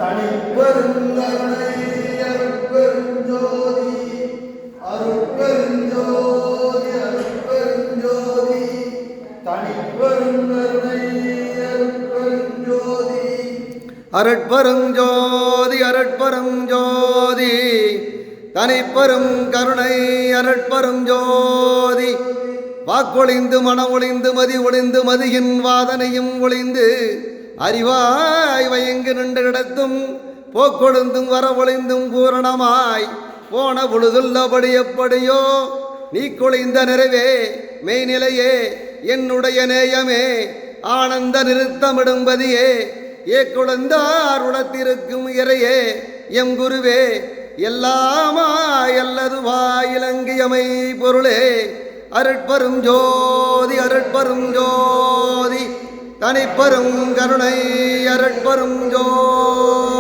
தனிப்பெருங்கருணை அருட்பெருஞ்சோதி அருட்பெருஞ்சோதி அருட்பெருஞ்சோதி தனிப்பெருங்கருணை அருட்பெருஞ்சோதி அருட்பெருஞ்சோதி அருட்பெருஞ்சோதி தனிப்பெரும் கருணை அருட்பெருஞ்சோதி வாக்கொழிந்து மனம் ஒளிந்து மதி ஒளிந்து மதியின் வாதனையும் ஒளிந்து அறிவாய் வயங்கு நின்று கிடத்தும் போக்கொழுந்தும் வர ஒளிந்தும் பூரணமாய் போன பொழுதுள்ளபடி எப்படியோ நீ கொளிந்த நிறைவே மெய்நிலையே என்னுடைய நேயமே ஆனந்த நிறுத்தமிடும்பதியே ஏக்குழந்தார் உடத்திருக்கும் இறையே எம் குருவே எல்லாமா அல்லதுவாய் இலங்கியமை பொருளே அருட்பெரும் ஜோதி அருட்பெரும் ஜோதி தனிப்பெரும் கருணை அருட்பெரும் ஜோதி.